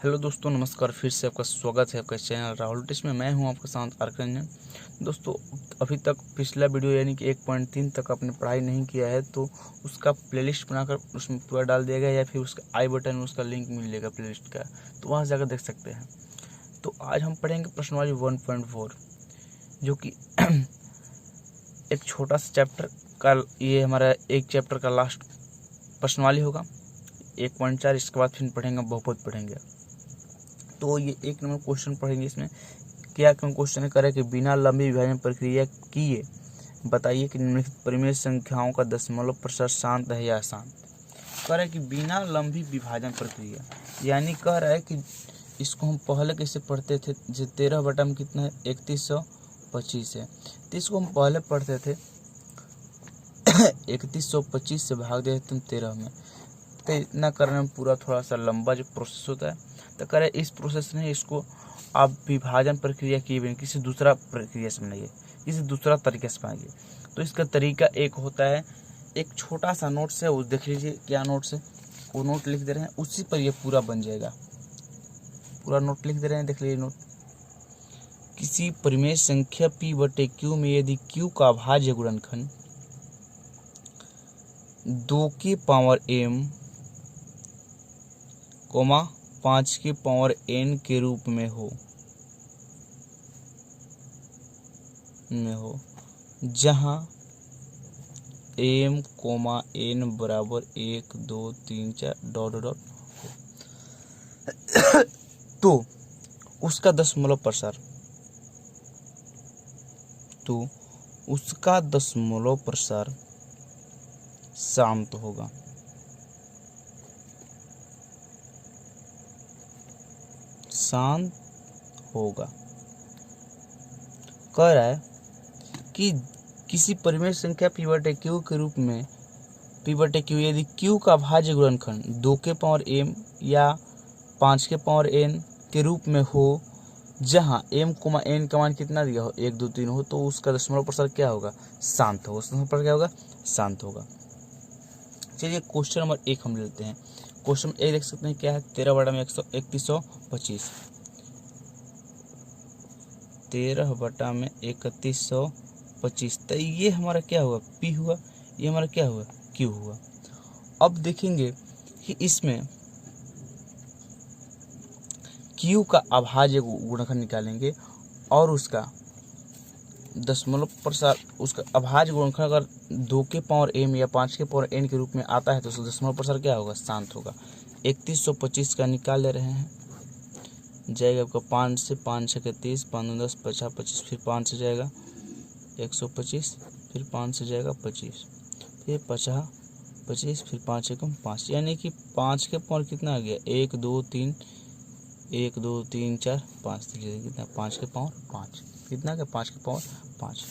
Hello दोस्तों, नमस्कार। फिर से आपका स्वागत है आपका चैनल राहुल टेस्ट में। मैं हूं आपके साथ आर्करंजन। दोस्तों, अभी तक पिछला वीडियो यानी कि 1.3 तक आपने पढ़ाई नहीं किया है तो उसका प्लेलिस्ट बनाकर उसमें पूरा डाल दिया गया, या फिर उसका आई बटन में उसका लिंक मिलेगा प्लेलिस्ट का, तो वहाँ जाकर देख सकते हैं। तो आज हम पढ़ेंगे प्रश्नवाली 1.4, जो कि एक छोटा सा चैप्टर का, ये हमारा एक चैप्टर का लास्ट प्रश्नवाली होगा। 1.4 इसके बाद फिर पढ़ेंगे, बहुपद पढ़ेंगे। तो ये 1 नंबर क्वेश्चन पढ़ेंगे। इसमें क्या क्वेश्चन करे कि बिना लंबी विभाजन प्रक्रिया किए बताइए कि निम्नलिखित परिमेय संख्याओं का दशमलव प्रसार शांत है या अशांत। कह रहा है कि बिना लंबी विभाजन प्रक्रिया, यानी कह रहा है कि इसको हम पहले कैसे पढ़ते थे, जो 13 बटा में कितना है 3125 है, तो इसको हम पहले पढ़ते थे 3125 से भाग देते हम 13 में। तो इतना करने में पूरा थोड़ा सा लंबा जो प्रोसेस होता है, तो करें इस प्रोसेस में इसको आप विभाजन प्रक्रिया की बिना किसी दूसरा प्रक्रिया से बनाइए, किसी दूसरा तरीके से बनाइए। तो इसका तरीका एक होता है, एक छोटा सा नोट्स है, वो देख लीजिए क्या नोट्स है, वो नोट लिख दे रहे हैं, उसी पर ये पूरा बन जाएगा। पूरा नोट लिख दे रहे हैं, देख लीजिए नोट। किसी परिमेय संख्या p बटे q में यदि q का अभाज्य गुणनखंड 2 की पावर m, 5 की पावर n के रूप में हो जहां m, n बराबर 1 2 3 4 डॉट डॉट हो, तो उसका दशमलव प्रसार शांत होगा। कह रहा है कि किसी परिमेय संख्या p बटे q के रूप में p बटे q यदि q का भाज्य गुणनखंड 2 के पावर m या 5 के पावर n के रूप में हो जहां m, n का मान कितना दिया हो 1 2 3 हो, तो उसका दशमलव प्रसार क्या होगा, शांत होगा। दशमलव प्रसार क्या होगा, शांत होगा। चलिए क्वेश्चन नंबर 1 हम लेते हैं। क्वेश्चन 1 देख सकते हैं क्या है, 13 बटा में 3125, 13 बटा में 3125, तो ये हमारा क्या हुआ, p हुआ, ये हमारा क्या हुआ, q हुआ। अब देखेंगे कि इसमें q का अभाज्य गुणनखंड निकालेंगे और उसका दशमलव प्रसार, उसका अभाज्य गुणनखंड अगर 2 के पावर m या 5 के पावर n के रूप में आता है तो उसका दशमलव प्रसार क्या होगा, शांत होगा। 3125 का निकाल ले रहे हैं, जाएगा आपका 5 से, 5 6 30, 5 10 50 25, फिर 5 से जाएगा 125, फिर 5 से जाएगा 25, फिर 50 25, फिर 5 एकम 5, यानी कि 5 के पावर कितना आ गया 1 2 3 4 5, कितना 5 के पावर 5, कितना क्या 5 के पावर 5।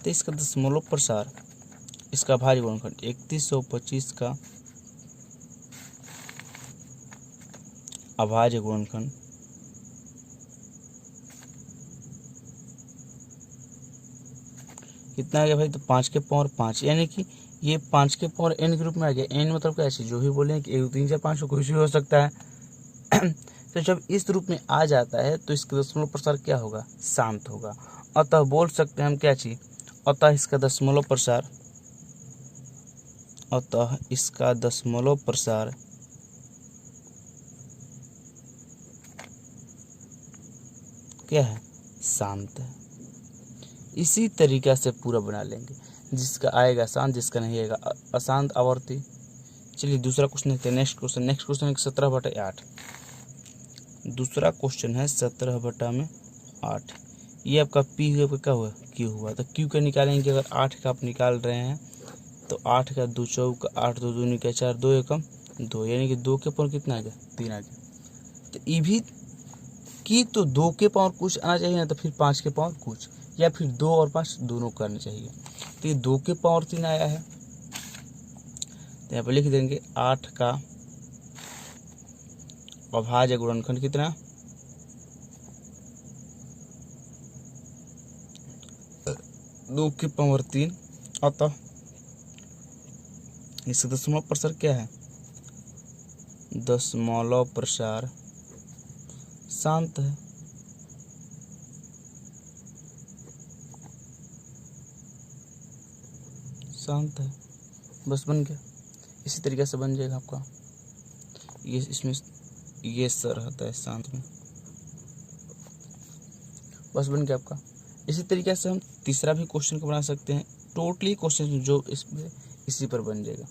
तो इसका दशमलव प्रसार, इसका भाज्य गुणनखंड 3125 का अभाज्य गुणनखंड कितना आ गया भाई, तो 5 के पावर 5, यानी कि ये 5 के पावर n के रूप में आ गया। n मतलब कैसे, जो भी बोले कि 1 2 3 4 5 कुछ भी हो सकता है तो जब इस रूप में आ जाता है तो इसका दशमलव प्रसार क्या होगा, शांत होगा। अतः बोल सकते हैं हम क्या चीज, अतः इसका दशमलव प्रसार क्या है, शांत है। इसी तरीका से पूरा बना लेंगे, जिसका आएगा शांत, जिसका नहीं आएगा अशांत आवर्ती। चलिए दूसरा क्वेश्चन देखते हैं। नेक्स्ट क्वेश्चन है 17 बटा 8। दूसरा क्वेश्चन है 17 बटा में 8। ये आपका p हुआ, क्या हुआ, q हुआ। तो q का निकालेंगे, अगर 8 का आप निकाल रहे हैं तो 8 का 2 चौका 8 2 दूनी का 4 2 एकम 2, यानी कि 2 के पावर कितना आ गया, 3 आ गया। तो ये भी की तो 2 के पावर कुछ आना चाहिए ना, तो फिर 5 के पावर कुछ, या फिर 2 और 5 दोनों करने चाहिए। तो ये 2 के पावर 3 आया है, तो यहाँ पर लिख देंगे 8 का अभाज्य गुणनखंड कितना, 2 के पावर 3, अतः इसका दशमलव प्रसार क्या है, दशमलव प्रसार शांत है। शांत है, बस बन गया। इसी तरीके से बन जाएगा आपका ये, इसमें ये सर रहता है शांत में, बस बन गया आपका। इसी तरीके से हम तीसरा भी क्वेश्चन को बना सकते हैं। टोटली क्वेश्चन जो इसमें इसी पर बन जाएगा।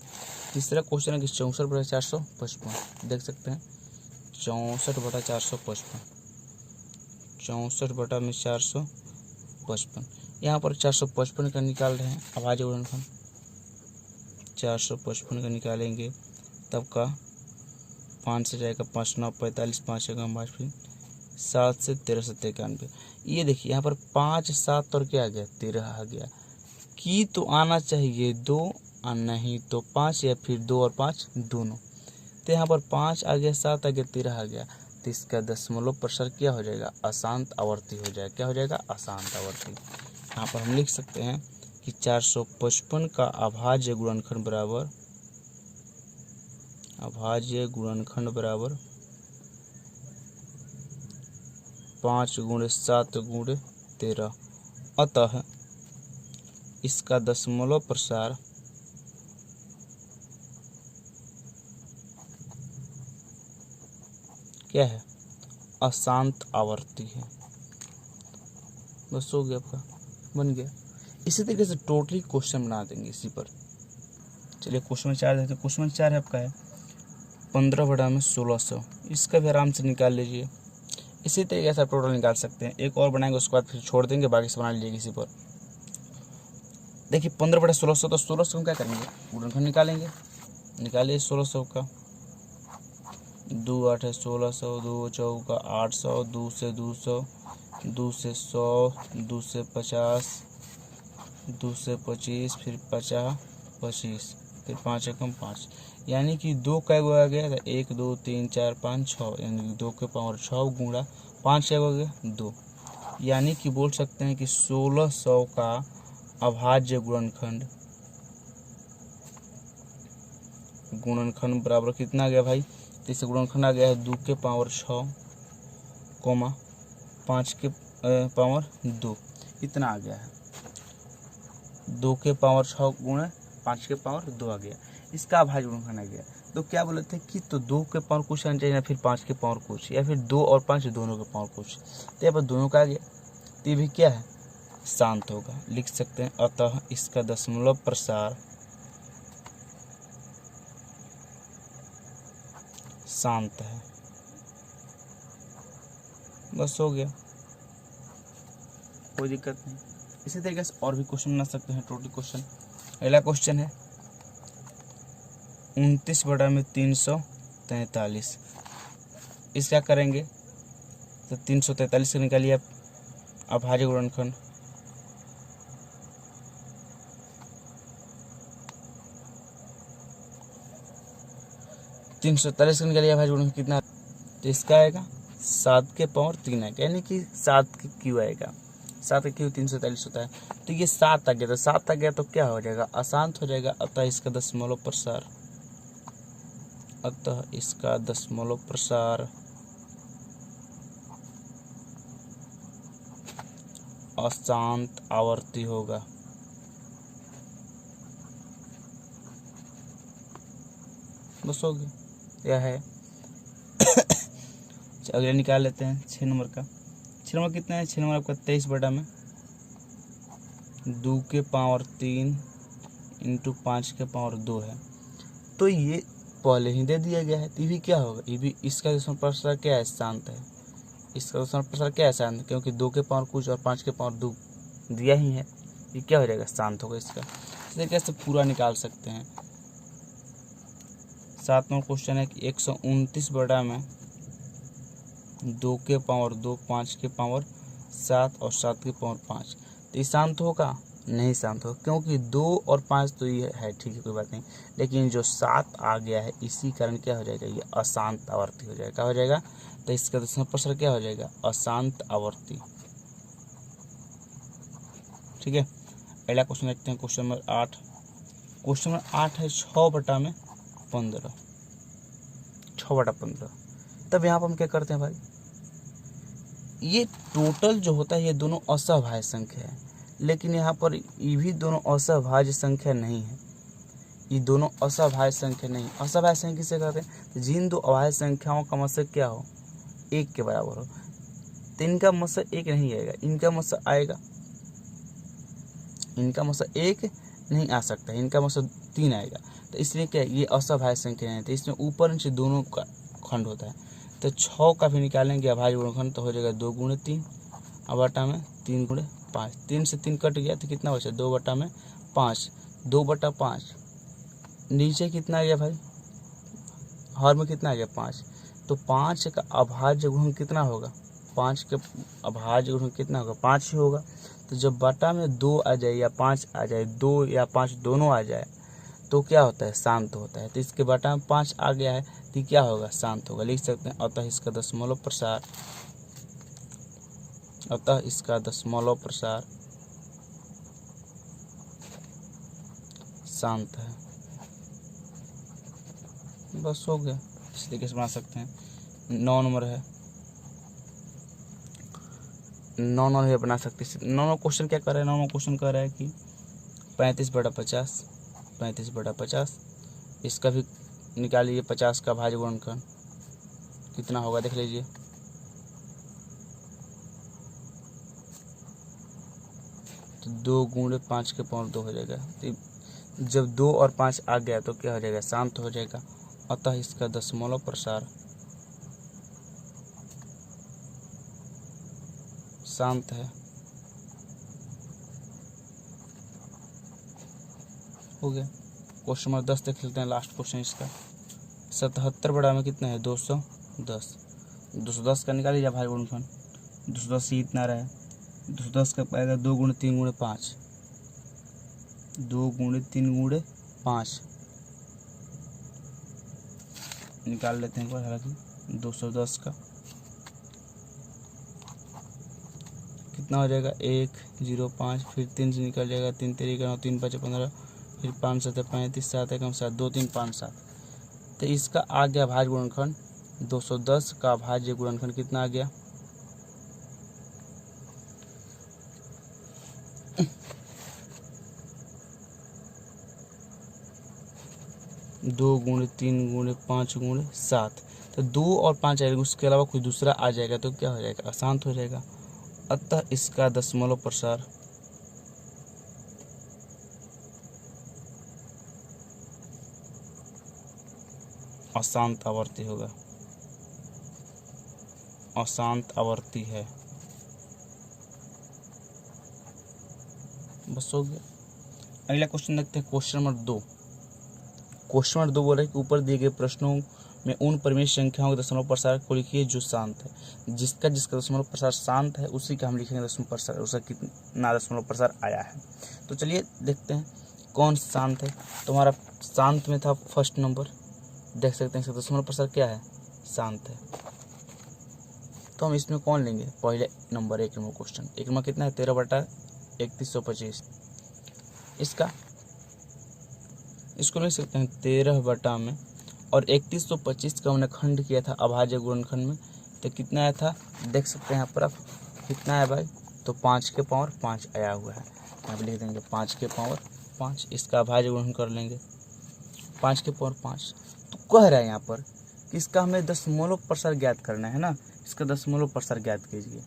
तीसरा क्वेश्चन है कि 64/455 देख सकते हैं, 64/455, 64/455। यहाँ पर 455 का निकाल रहे हैं अभाज्य गुणनखंड। 455 का निकालेंगे तब का 5 से जाएगा 5 9 45, 5 1 5, फिर 7 से 13 7 91। ये देखिए यहाँ पर 5 7 और क्या आ गया, 13 आ गया। की तो आना चाहिए 2 और नहीं तो 5, या फिर 2 और 5 दोनों। तो यहाँ पर 5 आ गया, 7 आ गया, 13 आ गया। तो इसका दशमलव प्रसार क्या हो जाएगा, अशांत आवर्ती हो जाएगा। क्या हो जाएगा, अशांत आवर्ती। यहाँ पर हम लिख सकते हैं कि 455 का अभाज्य गुणनखंड बराबर 5 × 7 × 13। अतः इसका दशमलव प्रसार क्या है, अशांत आवर्ती है। बस हो गया आपका, बन गया। इसी तरीके से टोटली क्वेश्चन बना देंगे इसी पर। चलिए क्वेश्चन 4 देखते हैं। क्वेश्चन 4 है आपका है 15/1600। इसका भी आराम से निकाल लीजिए। इसी तरीके से आप टोटल निकाल सकते हैं। एक और बनाएंगे, उसके बाद फिर छोड़ देंगे, बाकी से बना लीजिए इसी पर। देखिए 15/1600, तो 1600 हम क्या करेंगे, गुणनखंड निकालेंगे। निकालिए 1600 का। 2 8 है 1600, 2 4 800, 2 से 200, 2 से 100, 2 से 50, 2 से 25, फिर 50 25, फिर 5 एकम 5, यानी कि 2 का आ गया था 1 2 3 4 5 6, यानी कि 2 के पावर 6 गुणा 5 क्या हो गया 2, यानी कि बोल सकते हैं कि 1600 का अभाज्य गुणनखंड बराबर कितना आ गया भाई। तो इससे गुणनखंड आ गया है 2 के पावर 6, 5 के पावर 2, इतना आ गया है। 2 के पावर 6 गुणा 5 के पावर 2 आ गया, इसका अभाज्य गुणनखंड आ गया। तो क्या बोले थे कि तो 2 के पावर कुछ आना चाहिए, या फिर 5 के पावर कुछ, या फिर 2 और 5 दोनों के पावर कुछ। तो यहाँ पर दोनों का आ गया, तो ये भी क्या है, शांत होगा। लिख सकते हैं अतः इसका दशमलव प्रसार शांत है। बस हो गया, कोई दिक्कत नहीं। इसी तरीके से और भी क्वेश्चन बना सकते हैं, टोटल क्वेश्चन। अगला क्वेश्चन है 29/343। इस क्या करेंगे, तो 343 से निकालिए आप अभाज्य गुणनखंड। तीन सौ तैंतालीस का निकालिए अभाज्य गुणनखंड कितना, तो इसका आएगा 7 के पावर 3 आएगा, यानी कि 7 के क्यू आएगा। 7 का क्यू 343 होता है। तो ये 7 आ गया, तो 7 आ गया तो क्या हो जाएगा, अशांत हो जाएगा। अतः इसका दशमलव प्रसार अशांत आवर्ती होगा। बस हो गया, यह है। अगले निकाल लेते हैं 6 नंबर का। 6 नंबर कितना है, 6 नंबर आपका 23/2 के पावर 3 × 5 के पावर 2 है। तो ये पहले ही दे दिया गया है, तो ये भी क्या होगा, ये भी इसका दशमलव प्रसार क्या है, शांत है। इसका दशमलव प्रसार क्या है, शांत, क्योंकि 2 के पावर कुछ और 5 के पावर 2 दिया ही है, ये क्या हो जाएगा, शांत होगा इसका। इस तरीके से पूरा निकाल सकते हैं। 7 नंबर क्वेश्चन है कि 129/2 के पावर 2, 5 के पावर 7 और 7 के पावर 5। तो ये शांत होगा, नहीं शांत होगा, क्योंकि 2 और 5 तो ये है, ठीक है कोई बात नहीं, लेकिन जो 7 आ गया है इसी कारण क्या हो जाएगा, ये अशांत आवर्ती हो जाएगा। क्या हो जाएगा, तो इसका दशमलव प्रसार क्या हो जाएगा, अशांत आवर्ती। ठीक है, अगला क्वेश्चन देखते हैं, क्वेश्चन नंबर 8। क्वेश्चन नंबर 8 है 6/15। 6/15। तब यहाँ पर हम क्या करते हैं भाई, ये टोटल जो होता है ये दोनों असहभाज्य संख्या है, लेकिन यहाँ पर ये भी दोनों असहभाज्य संख्या नहीं है। ये दोनों असहभाज्य संख्या नहीं, असहभाज्य संख्या किसे कहते हैं? तो जिन दो अभाज्य संख्याओं का मतलब क्या हो, एक के बराबर हो, तो इनका मतलब एक नहीं आएगा, इनका मतलब आएगा, इनका मतलब एक नहीं आ सकता, इनका मतलब 3 आएगा। तो इसलिए क्या ये असहभाज्य संख्या है, तो इसमें ऊपर नीचे दोनों का खंड होता है। तो 6 का भी निकालेंगे अभाज्य गुणनखंड, तो हो जाएगा 2 गुणे 3 और बटा में 3 गुणे 5। 3 से 3 कट गया तो कितना बचा? 2 बटा में 5, 2 बटा 5। नीचे कितना आ गया भाई? हर में कितना आ गया? 5। तो 5 का अभाज्य गुणन कितना होगा? 5 के अभाज्य गुणन कितना होगा? 5 ही होगा। तो जब बटा में 2 आ जाए या 5 आ जाए, 2 या 5 दोनों आ जाए, तो क्या होता है? शांत होता है। तो इसके बटा में 5 आ गया है तो क्या होगा? शांत होगा। लिख सकते हैं अतः इसका दशमलव प्रसार, अतः इसका दशमलव प्रसार शांत है। बस हो गया। इस तरीके से बना सकते हैं। 9 नंबर है, 9 नंबर है बना सकते हैं। 9 नंबर क्वेश्चन क्या कर रहा है? 9 नंबर क्वेश्चन कर रहा है कि 35/50, 35/50, इसका भी निकालिए। 50 का भाज्य गुणनखंड कितना होगा देख लीजिए। तो 2 गुणे 5 के पावर 2 हो जाएगा। तो जब 2 और 5 आ गया तो क्या हो जाएगा? शांत हो जाएगा। अतः इसका दशमलव प्रसार शांत है। हो गया। क्वेश्चन नंबर 10 देख लेते हैं, लास्ट क्वेश्चन इसका। 77 बड़ा में कितना है? 210। 210 का निकालिए भाई गुणनखंड। 210 ही इतना रहा है। 210 का पाएगा 2 गुणे 3 गुणे 5, 2 गुणे 3 गुणे 5 निकाल लेते हैं एक बार। हालांकि 210 का कितना हो जाएगा? 105, फिर 3 से निकल जाएगा, 3 3 का 9, 3 5 15, फिर 5 7 35, 7 1 7, 2 3 5 7। तो इसका आ गया भाज्य गुणनखंड 210 का भाज्य गुणनखंड कितना आ गया? 2 गुणे 3 गुणे 5 गुणे 7। तो 2 और 5 आएगा, उसके अलावा कोई दूसरा आ जाएगा तो क्या हो जाएगा? अशांत हो जाएगा। अतः इसका दशमलव प्रसार अशांत आवर्ती होगा, अशांत आवर्ती है। बस हो गया। अगला क्वेश्चन देखते हैं, क्वेश्चन नंबर 2। क्वेश्चन नंबर 2 बोल रहा है कि ऊपर दिए गए प्रश्नों में उन परिमेय संख्याओं के दशमलव प्रसार को लिखिए जो शांत है। जिसका दशमलव प्रसार शांत है उसी का हम लिखेंगे दशमलव प्रसार, उसका कितना दशमलव प्रसार आया है। तो चलिए देखते हैं कौन शांत है। तो हमारा शांत में था फर्स्ट नंबर, देख सकते हैं इसका दशमलव प्रसार क्या है? शांत है। तो हम इसमें कौन लेंगे? पहले नंबर 1 नंबर क्वेश्चन। 1 नंबर कितना है? 13/3125। इसको लिख सकते हैं 13 बटा में, और 3125 का हमने खंड किया था अभाज्य गुणनखंड में, तो कितना आया था देख सकते हैं यहाँ पर। कितना है भाई? तो 5 के पावर 5 आया हुआ है। यहाँ पे लिख देंगे 5 के पावर 5। इसका अभाज्य गुणन कर लेंगे 5 के पावर 5। तो कह रहा है यहाँ पर कि इसका हमें दशमलव प्रसार ज्ञात करना है ना। इसका दशमलव प्रसार ज्ञात कीजिए।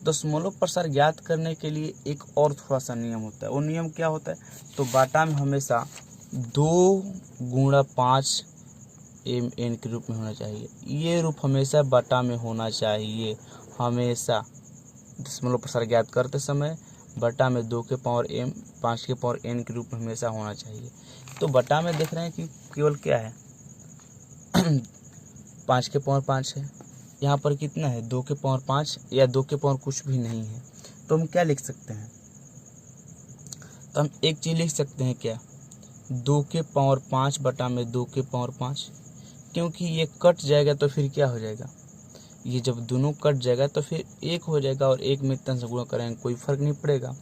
दशमलव प्रसार ज्ञात करने के लिए एक और थोड़ा सा नियम होता है। वो नियम क्या होता है? तो बाटा में हमेशा 2 गुणा 5 mn के रूप में होना चाहिए। ये रूप हमेशा बटा में होना चाहिए। हमेशा दशमलव प्रसार ज्ञात करते समय बटा में 2 के पावर m 5 के पावर n के रूप में हमेशा होना चाहिए। तो बटा में देख रहे हैं कि केवल क्या है 5 के पावर 5 है। यहाँ पर कितना है? 2 के पावर 5 या 2 के पावर कुछ भी नहीं है। तो हम क्या लिख सकते हैं? तो हम एक चीज़ लिख सकते हैं क्या? 2 के पावर 5 बटा में 2 के पावर 5, क्योंकि ये कट जाएगा तो फिर क्या हो जाएगा? ये जब दोनों कट जाएगा तो फिर 1 हो जाएगा, और 1 में इतना से गुणा करेंगे कोई फर्क नहीं पड़ेगा।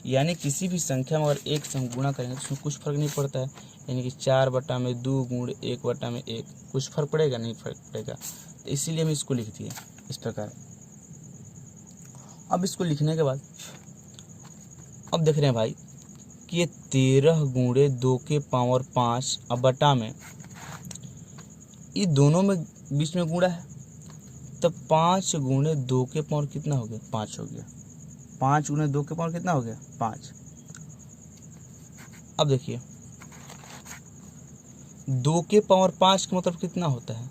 यानी किसी भी संख्या में अगर 1 से हम गुणा करेंगे तो उसमें कुछ फर्क नहीं पड़ता है। यानी कि 4 बटा में 2 गुण 1 बटा में 1, कुछ फर्क पड़ेगा? नहीं फर्क पड़ेगा। तो इसीलिए हम इसको लिख दिए इस प्रकार। अब इसको लिखने के बाद अब देख रहे हैं भाई कि ये 13 गुणे 2 के पावर 5 अब बटा में ये दोनों में बीच में गुणा है, तब 5 गुणे 2 के पावर कितना हो गया 5 हो गया। 5 गुणे 2 के पावर कितना हो गया 5। अब देखिए 2 के पावर 5 का मतलब कितना होता है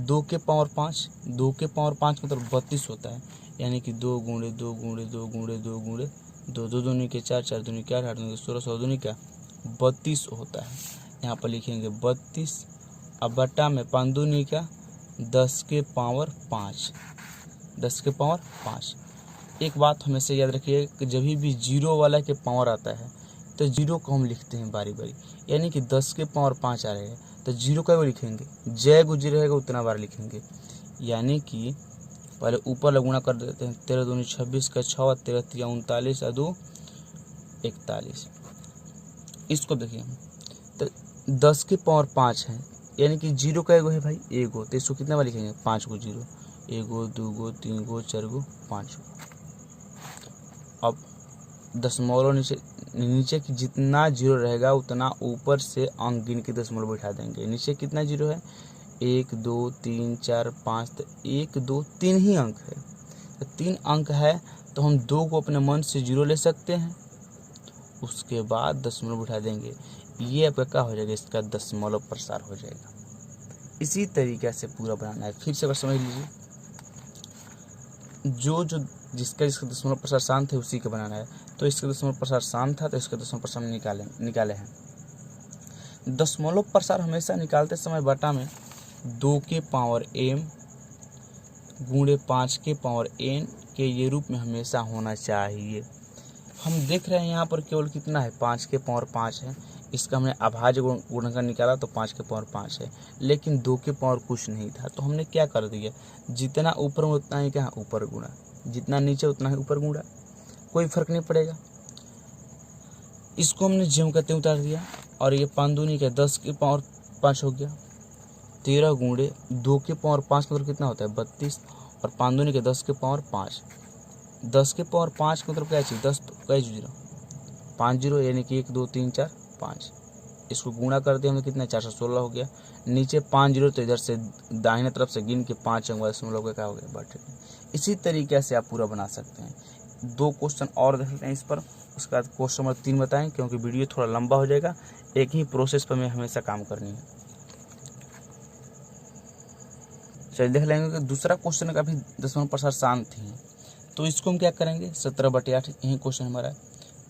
2 के पावर 5, 2 के पावर 5 मतलब 32 होता है। यानी कि 2 गुणे 2 गुणे 2 गुणे 2 गुणे 2, 2 दूनी के 4, 4 दूनी के 8, 8 दूनी के 16, 16 दूनी का 32 होता है। यहाँ पर लिखेंगे 32 अब बटा में 5 दूनी का 10 के पावर 5, 10 के पावर 5। एक बात हमेशा याद रखिए कि जब भी जीरो वाला के पावर आता है तो जीरो को हम लिखते हैं बारी बारी। यानी कि 10 के पावर 5 आ रहे हैं तो जीरो का वो लिखेंगे, जय गुजर रहेगा उतना बार लिखेंगे। यानी कि पहले ऊपर गुणा कर देते हैं, 13 दूनी 26 का 6, 13 3 39 और 2 41। इसको देखिए तो 10 के पावर 5 है, यानी कि जीरो का एगो है भाई एगो, तो इसको कितना बार लिखेंगे 5 को जीरो, एगो 2 गो 3 गो 4 गो 5 गो। अब दशमलव नीचे की जितना जीरो रहेगा उतना ऊपर से अंक गिन के दशमलव बैठा देंगे। नीचे कितना जीरो है 1 2 3 4 5, तो 1 2 3 ही अंक है, तो 3 अंक है तो हम 2 को अपने मन से जीरो ले सकते हैं, उसके बाद दशमलव बैठा देंगे। ये आपका क्या हो जाएगा इसका दशमलव प्रसार हो जाएगा। इसी तरीके से पूरा बनाना है। फिर से अगर समझ लीजिए जो जिसका दशमलव प्रसार शांत है उसी का बनाना है। तो इसका दशमलव प्रसार शांत था तो इसका दशमलव प्रसार निकाले हैं। दशमलव प्रसार हमेशा निकालते समय बटा में 2 के पावर m गुणे 5 के पावर n के ये रूप में हमेशा होना चाहिए। हम देख रहे हैं यहाँ पर केवल कितना है 5 के पावर 5 है, इसका हमने अभाज्य गुणनखंड निकाला तो 5 के पावर 5 है, लेकिन 2 के पावर कुछ नहीं था तो हमने क्या कर दिया जितना ऊपर में उतना ही क्या ऊपर गुणा, जितना नीचे उतना ही ऊपर गुणा, कोई फर्क नहीं पड़ेगा। इसको हमने ज्यों कहते उतार दिया और ये 5 दूनी का 10 के पावर 5 हो गया। 13 गुणे 2 के पावर 5 मतलब कितना होता है 32 और 5 दूनी के 10 के पावर 5, 10 के पावर 5 मतलब क्या चाहिए 10 तो क्या जीरो 5 जीरो, यानी कि 1 2 3 4 5। इसको गुणा कर दिया हमने कितना 416 हो गया। नीचे 5 जीरो तो इधर से दाहिने तरफ से गिन के 5 अंक दशमलव का क्या हो गया बट। इसी तरीके से आप पूरा बना सकते हैं। 2 क्वेश्चन और देख लेते हैं इस पर, उसके बाद क्वेश्चन नंबर 3 बताएं क्योंकि वीडियो थोड़ा लंबा हो जाएगा। एक ही प्रोसेस पर हमें हमेशा काम करनी है। चलिए देख लेंगे कि दूसरा क्वेश्चन का भी दशमलव प्रसार शांत ही है, तो इसको हम क्या करेंगे 17/8 यही क्वेश्चन हमारा है।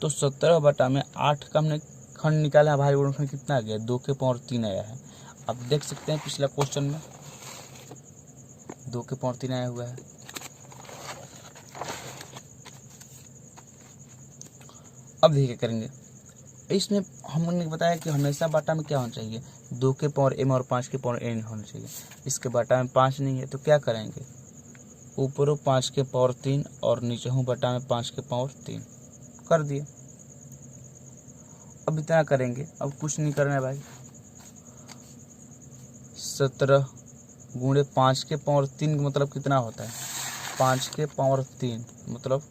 तो 17/8 का हमने खंड निकाला है, भारी गुणनखंड कितना आ गया 2 के पावर 3 आया है। आप देख सकते हैं पिछला क्वेश्चन में 2 के पावर 3 आया हुआ है। अब देखिए करेंगे, इसमें हमने बताया कि हमेशा बाटा में क्या होना चाहिए 2 के पावर m और 5 के पावर n होना चाहिए। इसके बाटा में 5 नहीं है तो क्या करेंगे ऊपरों 5 के पावर 3 और नीचे हूँ बटा में 5 के पावर 3 कर दिए। अब इतना करेंगे, अब कुछ नहीं करना है भाई। 17 गुणे 5 के पावर 3 का मतलब कितना होता है 5 के पावर 3 मतलब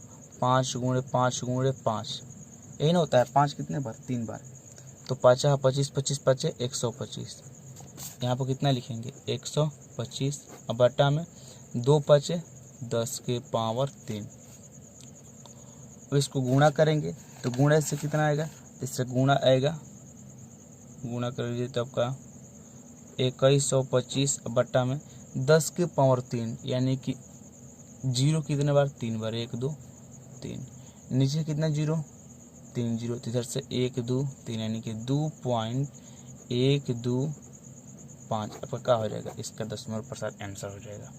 5 गुणे 5 गुणे 5, यही ना होता है 5 कितने बार 3 बार, तो 5 25 25 5 125। यहाँ पर कितना लिखेंगे 125 अब बटा में 2 5 10 के पावर 3। अब इसको गुणा करेंगे तो गुणा से कितना आएगा, इससे गुणा आएगा, गुणा कर लीजिए तो आपका 2125 बट्टा में 10 के पावर 3, यानी कि जीरो कितने बार 3 बार 1 2 3, नीचे कितना जीरो 3 जीरो, तो इधर से 1 2 3 यानी कि 2.125 आपका क्या हो जाएगा इसका दशमलव प्रसार आंसर हो जाएगा।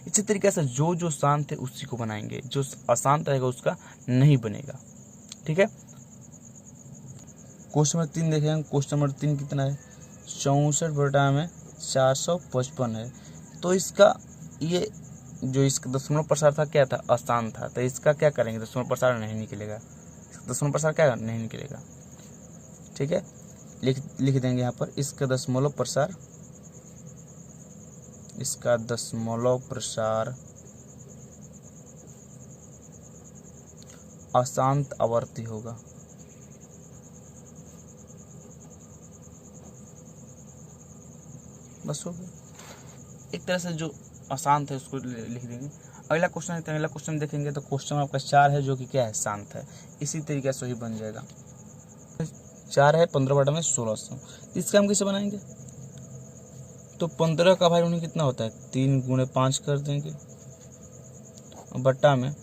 इसी तरीके से जो शांत है उसी को बनाएंगे, जो अशांत रहेगा उसका नहीं बनेगा। ठीक है, क्वेश्चन नंबर 3 देखेंगे। क्वेश्चन नंबर 3 कितना है 64 बटा में 455 है। तो इसका ये जो इसका दशमलव प्रसार था क्या था अशांत था, तो इसका क्या करेंगे दशमलव प्रसार नहीं निकलेगा, दशमलव प्रसार क्या नहीं निकलेगा। ठीक है, लिख देंगे यहाँ पर इसका दशमलव प्रसार, इसका दशमलव प्रसार अशांत आवर्ती होगा। बस हो गया। एक तरह से जो अशांत है उसको लिख देंगे। अगला क्वेश्चन है, अगला क्वेश्चन देखेंगे तो क्वेश्चन आपका 4 है जो कि क्या है, शांत है। इसी तरीके से ही बन जाएगा। 4 है 15 बटा में 1600। इसका हम कैसे बनाएंगे, तो 15 का भाई उन्हें कितना होता है 3 गुणे 5 कर देंगे, बट्टा में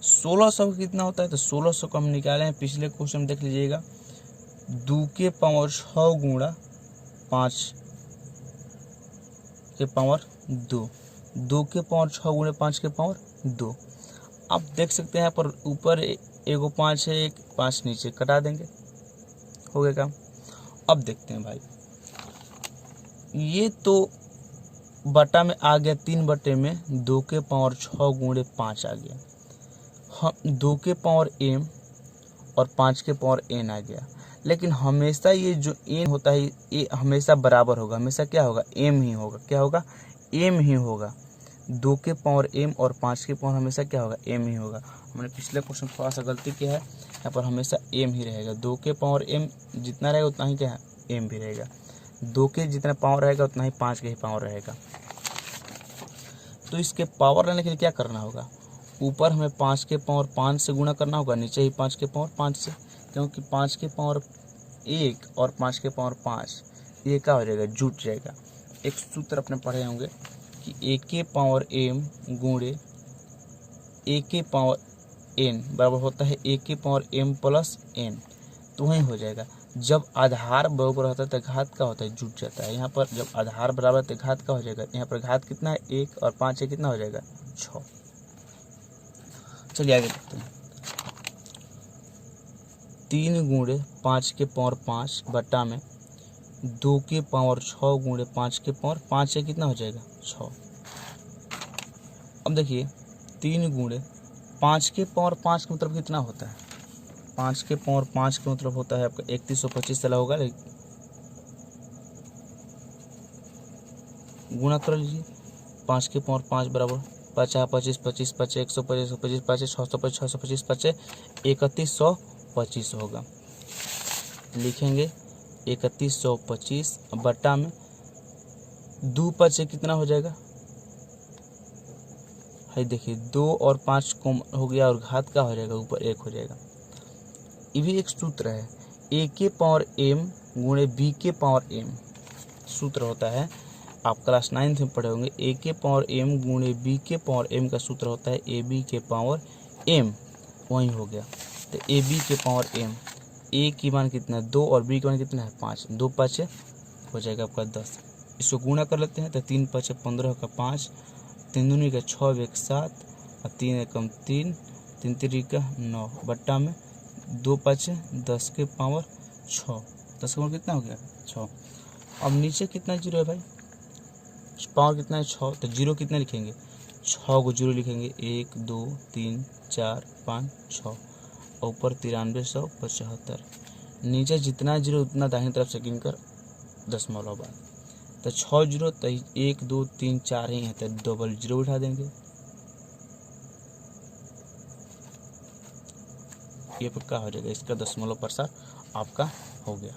1600 कितना होता है, तो 1600 को हम निकाले हैं पिछले क्वेश्चन देख लीजिएगा। 2 के पावर 6 गुणा 5 के पावर 2, 2 के पावर 6 गुणे 5 के पावर 2। आप देख सकते हैं यहाँ पर ऊपर एगो 5 है, एक 5 नीचे कटा देंगे, हो गया काम। अब देखते हैं भाई, ये तो बटा में आ गया 3 बटे में 2 के पावर 6 गुणे 5 आ गया। हम 2 के पावर m और 5 के पावर n आ गया। लेकिन हमेशा ये जो n होता है ये हमेशा बराबर होगा, हमेशा क्या होगा m ही होगा, क्या होगा m ही होगा। 2 के पावर m और 5 के पावर हमेशा क्या होगा m ही होगा। हमने पिछले क्वेश्चन थोड़ा सा गलती किया है, यहाँ पर हमेशा m ही रहेगा। 2 के पावर m जितना रहेगा उतना ही क्या है m भी रहेगा। 2 के जितना पावर रहेगा उतना ही 5 के ही पावर रहेगा। तो इसके पावर लेने के लिए क्या करना होगा, ऊपर हमें 5 के पावर 5 से गुणा करना होगा, नीचे ही 5 के पावर 5 से, क्योंकि 5 के पावर 1 और 5 के पावर 5 ये क्या हो जाएगा जुट जाएगा। एक सूत्र अपने पढ़े होंगे कि a के पावर m गुणे a के पावर n बराबर होता है a के पावर m प्लस n। तो वही हो जाएगा, जब आधार बराबर होता है तो घात का होता है जुट जाता है। यहाँ पर जब आधार बराबर तो घात का हो जाएगा, यहाँ पर घात कितना है 1 और 5 है कितना हो जाएगा 6। चलिए आगे देखते हैं। 3 गुणे 5 के पावर 5 बट्टा में 2 के पावर 6 गुणे 5 के पावर 5 है कितना हो जाएगा 6। अब देखिए 3 गुणे 5 के पावर 5 का मतलब कितना होता है, 5 के पावर 5 का मतलब होता है आपका 3125 चला होगा, गुणा कर लीजिए। 5 के पावर 5 बराबर 50 25 25 5 125 125 5 625 625 5 3125 होगा। लिखेंगे 3125 बट्टा में 2 5 कितना हो जाएगा, है देखिए 2 और 5 कम हो गया और घात का हो जाएगा ऊपर 1 हो जाएगा। ये भी एक सूत्र है, a के पावर m गुणे b के पावर m सूत्र होता है। आप क्लास 9th में पढ़े होंगे, a के पावर m गुणे b के पावर m का सूत्र होता है ab के पावर m, वही हो गया। तो ab के पावर m, a की मान कितना है 2 और b की मान कितना है 5, 2 5 हो जाएगा आपका 10। इसको गुणा कर लेते हैं तो 3 5 15 का 5, 3 दूनी का 6 1 7 और 3 एकम 3 3 3 का 9 बट्टा में 2 5 10 के पावर 6, 10 का पावर कितना हो गया 6। अब नीचे कितना जीरो है भाई, पावर कितना है 6, तो जीरो कितना लिखेंगे 6 को जीरो लिखेंगे 1 2 3 4 5 6 और ऊपर 9375। नीचे जितना जीरो उतना दाहिनी तरफ से गिनकर दशमलव बाद, तो 6 जीरो तो 1 2 3 4 ही है, तो डबल जीरो उठा देंगे। ये पक्का हो जाएगा, इसका दशमलव प्रसार आपका हो गया।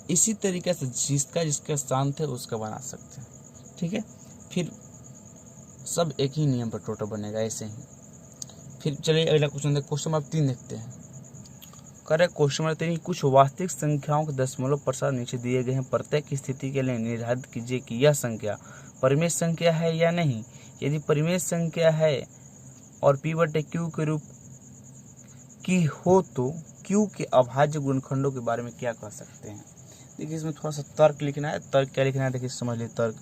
इसी तरीके से जिसका शांत है उसका बना सकते हैं, ठीक है। फिर सब एक ही नियम पर टोटल बनेगा ऐसे ही। फिर चलिए अगला क्वेश्चन देखते, क्वेश्चन नंबर 3 देखते हैं। करे क्वेश्चन नंबर 3, कुछ वास्तविक संख्याओं के दशमलव प्रसार नीचे दिए गए हैं, प्रत्येक स्थिति के लिए निर्धारित कीजिए कि यह संख्या परिमेय संख्या है या नहीं। यदि परिमेय संख्या है और p बटे q के रूप की हो तो q के अभाज्य गुणनखंडों के बारे में क्या कह सकते हैं। देखिए इसमें थोड़ा सा तर्क लिखना है। तर्क क्या लिखना है, देखिए समझ लीजिए तर्क।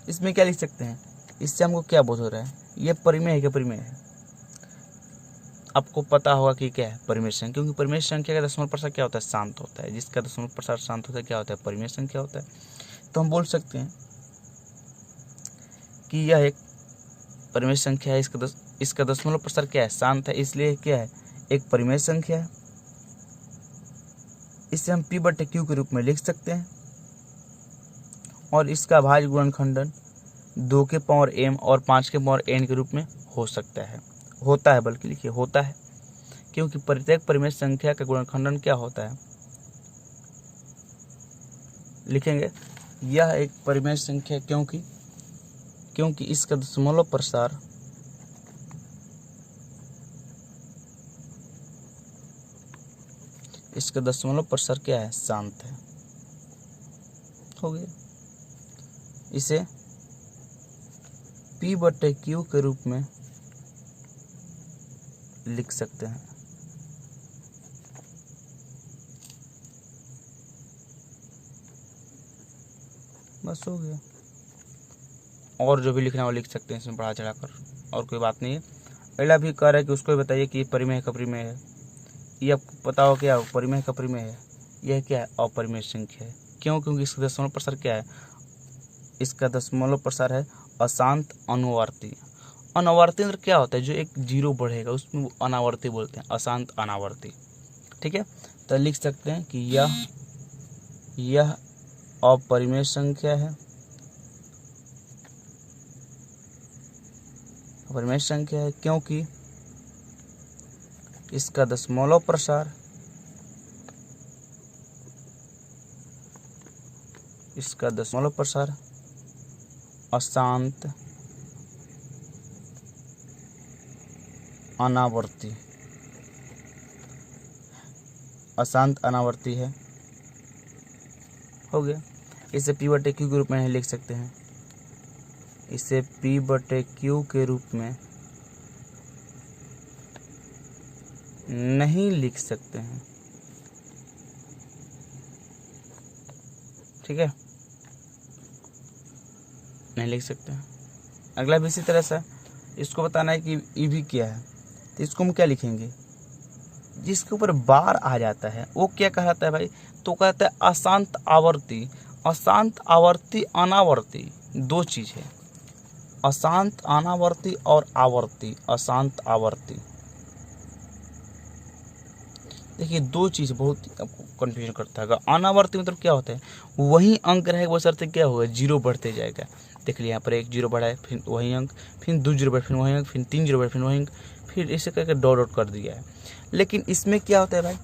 इसमें क्या लिख सकते हैं, इससे हमको क्या बोध हो रहा है, ये परिमेय है क्या परिमेय है। आपको पता होगा कि क्या है परिमेय संख्या, क्योंकि परिमेय संख्या का दशमलव प्रसार क्या होता है शांत होता है। जिसका दशमलव प्रसार शांत होता है क्या होता है परिमेय संख्या होता है। तो हम बोल सकते हैं कि यह एक परिमेय संख्या है, इसका दशमलव प्रसार क्या है शांत है, इसलिए क्या है एक परिमेय संख्या है। इसे हम p बटे q के रूप में लिख सकते हैं और इसका भाज्य गुणनखंडन 2 के पावर m और 5 के पावर n के रूप में हो सकता है, होता है, बल्कि लिखिए होता है, क्योंकि प्रत्येक परिमेय संख्या का गुणनखंडन क्या होता है, लिखेंगे यह एक परिमेय संख्या क्योंकि इसका दशमलव प्रसार क्या है, शांत है। हो गया। इसे P/Q के रूप में लिख सकते हैं। बस हो गया। और जो भी लिखना है वो लिख सकते हैं इसमें बढ़ा चढ़ाकर, और कोई बात नहीं है। अगला भी कह रहा है कि उसको भी बताइए कि परिमेय का परिमेय है। ये आपको पता हो क्या परिमेय का परिमेय है, यह क्या है, अपरिमेय संख्या है। क्यों? क्योंकि इसका दशमलव प्रसार क्या है, इसका दशमलव प्रसार है अशांत अनुवर्ती। अनावर्ती मतलब क्या होता है, जो एक जीरो बढ़ेगा उसमें वो अनावर्ती बोलते हैं, अशांत अनावर्ती। ठीक है, तो लिख सकते हैं कि यह अपरिमेय संख्या है, अपरिमेय संख्या है क्योंकि इसका दशमलव प्रसार अशांत अनावर्ती है। हो गया। इसे P/Q के रूप में लिख सकते हैं, इसे P/Q के रूप में नहीं लिख सकते हैं। ठीक है, नहीं लिख सकते हैं। अगला भी इसी तरह से इसको बताना है कि ई भी क्या है, तो इसको हम क्या लिखेंगे, जिसके ऊपर बार आ जाता है वो क्या कहलाता है भाई, तो कहता है अशांत आवर्ती। अशांत आवर्ती अनावर्ती दो चीज है, अशांत अनावर्ती और आवर्ती, अशांत आवर्ती। देखिए दो चीज बहुत आपको कंफ्यूजन करता है। अनावर्ती मतलब क्या होता है, वही अंक रहेगा बशर्ते क्या होगा, जीरो बढ़ते जाएगा। देख लिया यहाँ पर एक जीरो बढ़ा है, फिर वही अंक, फिर 2 जीरो बढ़े, फिर वही अंक, फिर 3 जीरो बढ़े, फिर वही अंक, फिर इसे करके डॉट कर दिया है। लेकिन इसमें क्या होता है भाई,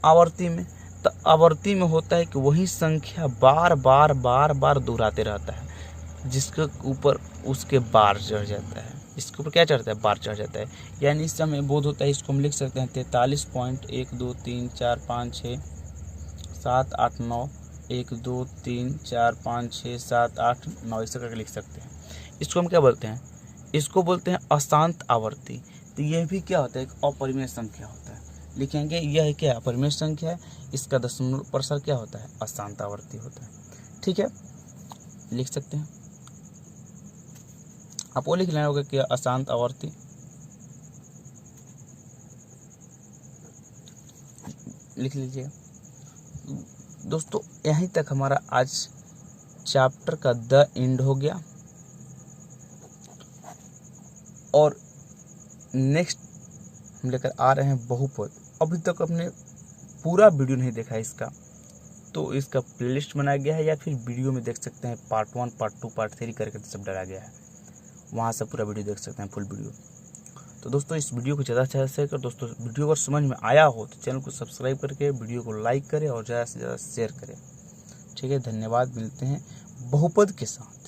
आवर्ती में, तो आवर्ती में होता है कि वही संख्या बार बार बार बार दोहराते रहता है, जिसके ऊपर उसके बार चढ़ जाता है, इसके ऊपर क्या चढ़ता है, बार चढ़ जाता है। यानी इस समय बोध होता है, इसको हम लिख सकते हैं 43.123456789 1 2 3 4 5 6 7 8 9 इसे करके लिख सकते हैं। इसको हम क्या बोलते हैं, इसको बोलते हैं अशांत आवर्ती। तो यह भी क्या होता है, एक अपरिमेय संख्या होता है। लिखेंगे यह क्या है, अपरिमेय संख्या है, इसका दशमलव प्रसार क्या होता है, अशांत आवर्ती होता है। ठीक है, लिख सकते हैं। आपको लिख लेना होगा कि अशांत आवर्ती, लिख लीजिए। दोस्तों यहीं तक हमारा आज चैप्टर का द एंड हो गया, और नेक्स्ट हम लेकर आ रहे हैं बहुपद। अभी तक अपने पूरा वीडियो नहीं देखा है इसका, तो इसका प्लेलिस्ट बनाया गया है, या फिर वीडियो में देख सकते हैं, पार्ट 1 पार्ट 2 पार्ट 3 करके सब डाला गया है, वहाँ से पूरा वीडियो देख सकते हैं, फुल वीडियो। तो दोस्तों इस वीडियो को ज़्यादा से ज़्यादा शेयर कर। दोस्तों वीडियो अगर समझ में आया हो तो चैनल को सब्सक्राइब करके वीडियो को लाइक करें और ज़्यादा से ज़्यादा शेयर करें। ठीक है, धन्यवाद। मिलते हैं बहुपद के साथ।